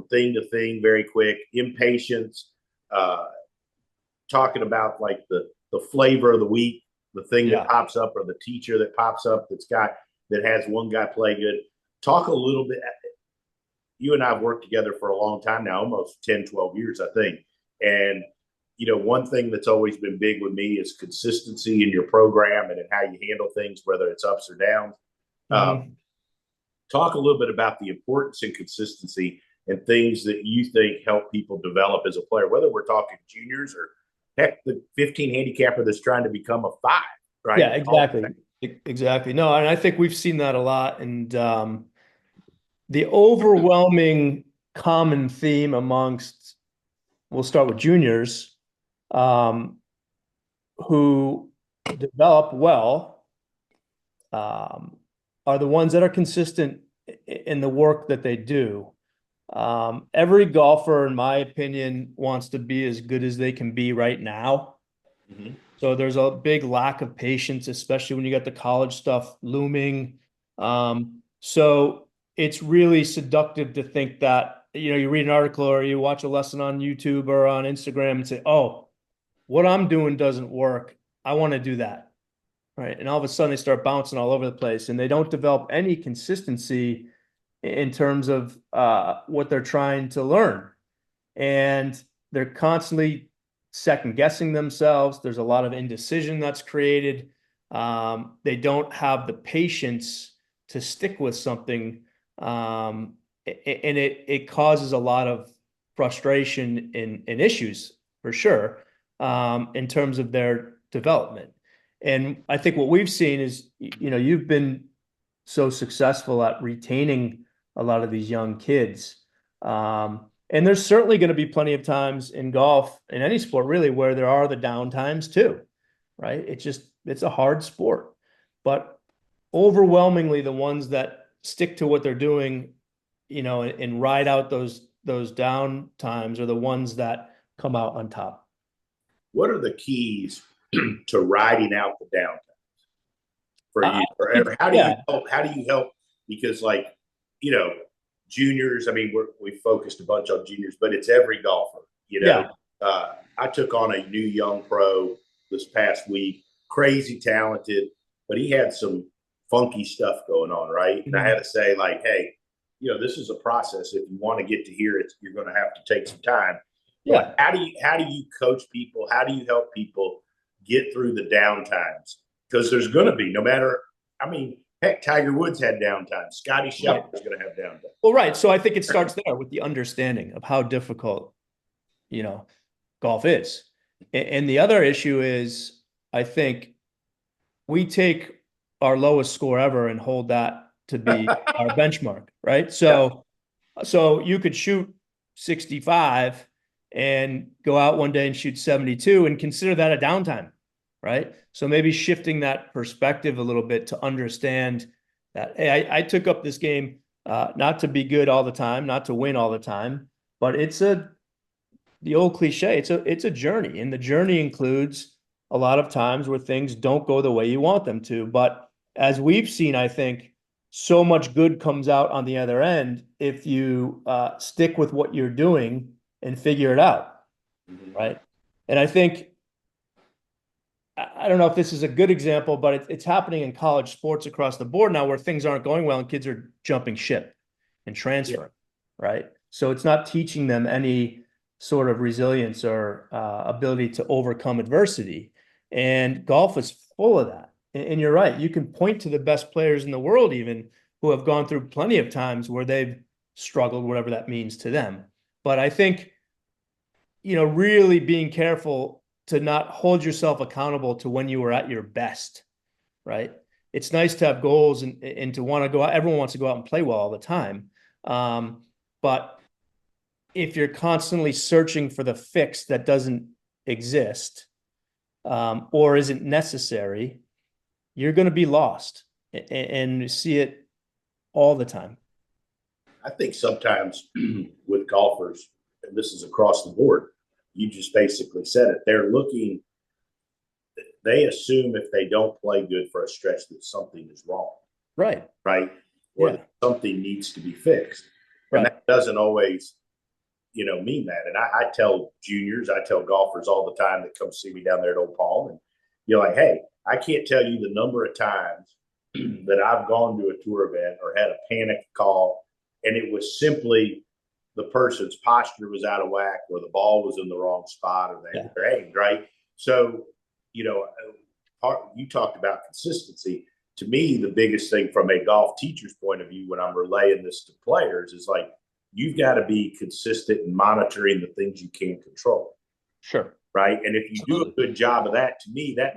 thing to thing very quick, impatience, uh, talking about like the flavor of the week, the thing that pops up, or the teacher that pops up that has one guy play good. Talk a little bit. You and I have worked together for a long time now, almost 10, 12 years, I think. And, one thing that's always been big with me is consistency in your program and in how you handle things, whether it's ups or downs. Talk a little bit about the importance and consistency and things that you think help people develop as a player, whether we're talking juniors or heck, the 15 handicapper that's trying to become a 5, right? Yeah, exactly. Exactly. No, and I think we've seen that a lot. And the overwhelming common theme amongst, we'll start with juniors, who develop well, are the ones that are consistent in the work that they do. Every golfer, in my opinion, wants to be as good as they can be right now. So there's a big lack of patience, especially when you got the college stuff looming. So it's really seductive to think that, you read an article or you watch a lesson on YouTube or on Instagram and say, oh, what I'm doing doesn't work. I want to do that. Right. And all of a sudden they start bouncing all over the place and they don't develop any consistency in terms of what they're trying to learn. And they're constantly second guessing themselves. There's a lot of indecision that's created. They don't have the patience to stick with something. And it causes a lot of frustration and issues for sure, in terms of their development. And I think what we've seen is, you've been so successful at retaining a lot of these young kids. And there's certainly going to be plenty of times in golf, in any sport really, where there are the down times too, right? It's a hard sport. But overwhelmingly, the ones that stick to what they're doing, and ride out those down times are the ones that come out on top. What are the keys to riding out the downtimes for you? Or how do you help? How do you help? Because juniors, I mean, we focused a bunch on juniors, but it's every golfer. I took on a new young pro this past week, crazy talented, but he had some funky stuff going on, right? And I had to say, like, hey, this is a process. If you want to get to here, you're going to have to take some time. Yeah. But how do you coach people? How do you help people get through the down times? Because there's going to be, no matter, I mean, heck, Tiger Woods had downtime. Scotty Scheffler's going to have downtime. Well, right. So I think it starts there with the understanding of how difficult, golf is. And the other issue is, I think we take our lowest score ever and hold that to be our benchmark, right? So you could shoot 65 and go out one day and shoot 72 and consider that a downtime, right? So maybe shifting that perspective a little bit to understand that, hey, I took up this game not to be good all the time, not to win all the time, but the old cliche, it's a journey, and the journey includes a lot of times where things don't go the way you want them to. But as we've seen, I think so much good comes out on the other end if you stick with what you're doing and figure it out, right? And I think, I don't know if this is a good example, but it's happening in college sports across the board now, where things aren't going well and kids are jumping ship and transferring, right? So it's not teaching them any sort of resilience or ability to overcome adversity. And golf is full of that. And you're right. You can point to the best players in the world, even, who have gone through plenty of times where they've struggled, whatever that means to them. But I think, really being careful to not hold yourself accountable to when you were at your best, right? It's nice to have goals and to want to go out. Everyone wants to go out and play well all the time. But if you're constantly searching for the fix that doesn't exist or isn't necessary, you're going to be lost, and you see it all the time. I think sometimes with golfers, and this is across the board, you just basically said it. They assume if they don't play good for a stretch that something is wrong. Right. Right. Or that something needs to be fixed. And that doesn't always mean that. And I tell juniors, I tell golfers all the time that come see me down there at Old Palm, and you're like, hey, I can't tell you the number of times that I've gone to a tour event or had a panic call, and it was simply the person's posture was out of whack, or the ball was in the wrong spot, or they were aimed, right? So, you talked about consistency. To me, the biggest thing from a golf teacher's point of view when I'm relaying this to players is like, you've got to be consistent in monitoring the things you can control. Sure. Right. And if you do a good job of that, to me, that